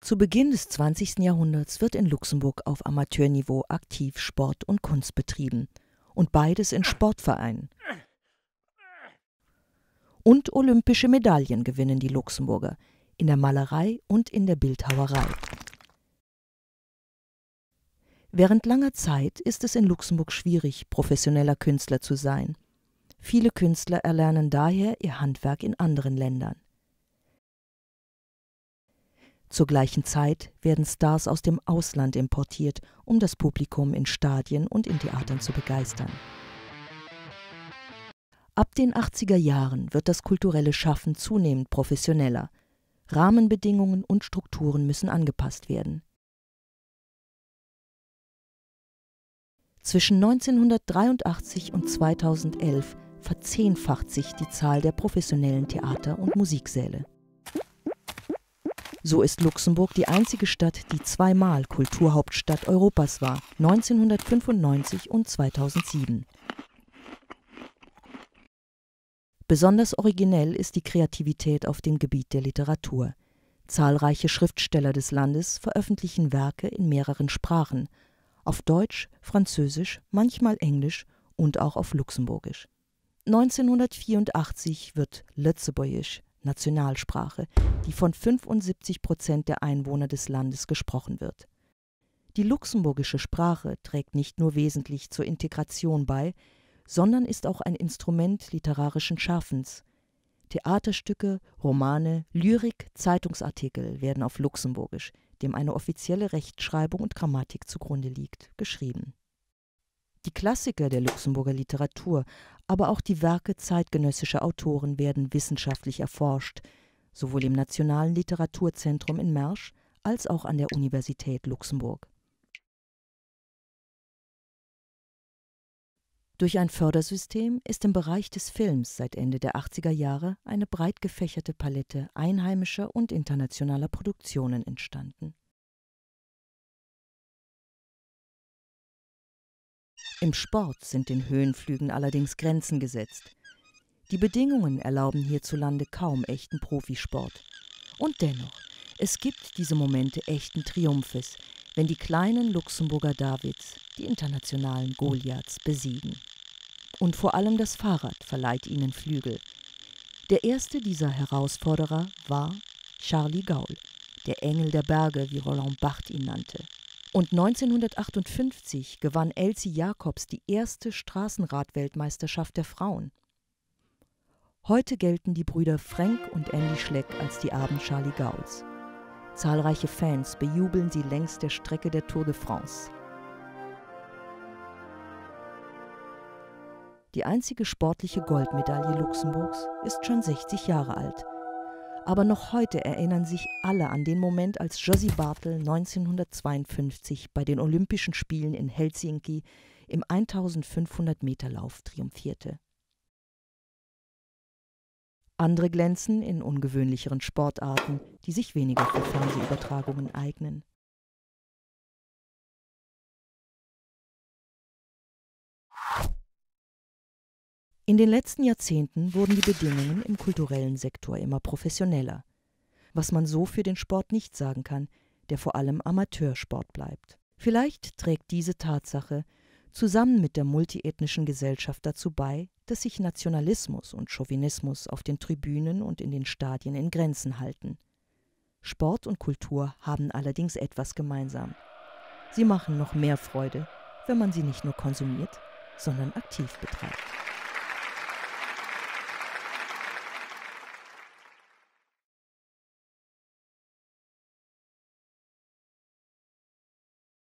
Zu Beginn des 20. Jahrhunderts wird in Luxemburg auf Amateurniveau aktiv Sport und Kunst betrieben. Und beides in Sportvereinen. Und olympische Medaillen gewinnen die Luxemburger, in der Malerei und in der Bildhauerei. Während langer Zeit ist es in Luxemburg schwierig, professioneller Künstler zu sein. Viele Künstler erlernen daher ihr Handwerk in anderen Ländern. Zur gleichen Zeit werden Stars aus dem Ausland importiert, um das Publikum in Stadien und in Theatern zu begeistern. Ab den 80er Jahren wird das kulturelle Schaffen zunehmend professioneller. Rahmenbedingungen und Strukturen müssen angepasst werden. Zwischen 1983 und 2011 verzehnfacht sich die Zahl der professionellen Theater- und Musiksäle. So ist Luxemburg die einzige Stadt, die zweimal Kulturhauptstadt Europas war, 1995 und 2007. Besonders originell ist die Kreativität auf dem Gebiet der Literatur. Zahlreiche Schriftsteller des Landes veröffentlichen Werke in mehreren Sprachen, auf Deutsch, Französisch, manchmal Englisch und auch auf Luxemburgisch. 1984 wird Lützebuergisch Nationalsprache, die von 75% der Einwohner des Landes gesprochen wird. Die luxemburgische Sprache trägt nicht nur wesentlich zur Integration bei, sondern ist auch ein Instrument literarischen Schaffens. Theaterstücke, Romane, Lyrik, Zeitungsartikel werden auf Luxemburgisch, dem eine offizielle Rechtschreibung und Grammatik zugrunde liegt, geschrieben. Die Klassiker der Luxemburger Literatur, aber auch die Werke zeitgenössischer Autoren werden wissenschaftlich erforscht, sowohl im Nationalen Literaturzentrum in Mersch als auch an der Universität Luxemburg. Durch ein Fördersystem ist im Bereich des Films seit Ende der 80er Jahre eine breit gefächerte Palette einheimischer und internationaler Produktionen entstanden. Im Sport sind den Höhenflügen allerdings Grenzen gesetzt. Die Bedingungen erlauben hierzulande kaum echten Profisport. Und dennoch, es gibt diese Momente echten Triumphes, wenn die kleinen Luxemburger Davids die internationalen Goliaths besiegen. Und vor allem das Fahrrad verleiht ihnen Flügel. Der erste dieser Herausforderer war Charlie Gaul, der Engel der Berge, wie Roland Barthes ihn nannte. Und 1958 gewann Elsie Jacobs die erste Straßenrad-Weltmeisterschaft der Frauen. Heute gelten die Brüder Frank und Andy Schleck als die Erben Charlie Gauls. Zahlreiche Fans bejubeln sie längs der Strecke der Tour de France. Die einzige sportliche Goldmedaille Luxemburgs ist schon 60 Jahre alt. Aber noch heute erinnern sich alle an den Moment, als Josie Bartel 1952 bei den Olympischen Spielen in Helsinki im 1500-Meter-Lauf triumphierte. Andere glänzen in ungewöhnlicheren Sportarten, die sich weniger für Fernsehübertragungen eignen. In den letzten Jahrzehnten wurden die Bedingungen im kulturellen Sektor immer professioneller, was man so für den Sport nicht sagen kann, der vor allem Amateursport bleibt. Vielleicht trägt diese Tatsache zusammen mit der multiethnischen Gesellschaft dazu bei, dass sich Nationalismus und Chauvinismus auf den Tribünen und in den Stadien in Grenzen halten. Sport und Kultur haben allerdings etwas gemeinsam. Sie machen noch mehr Freude, wenn man sie nicht nur konsumiert, sondern aktiv betreibt.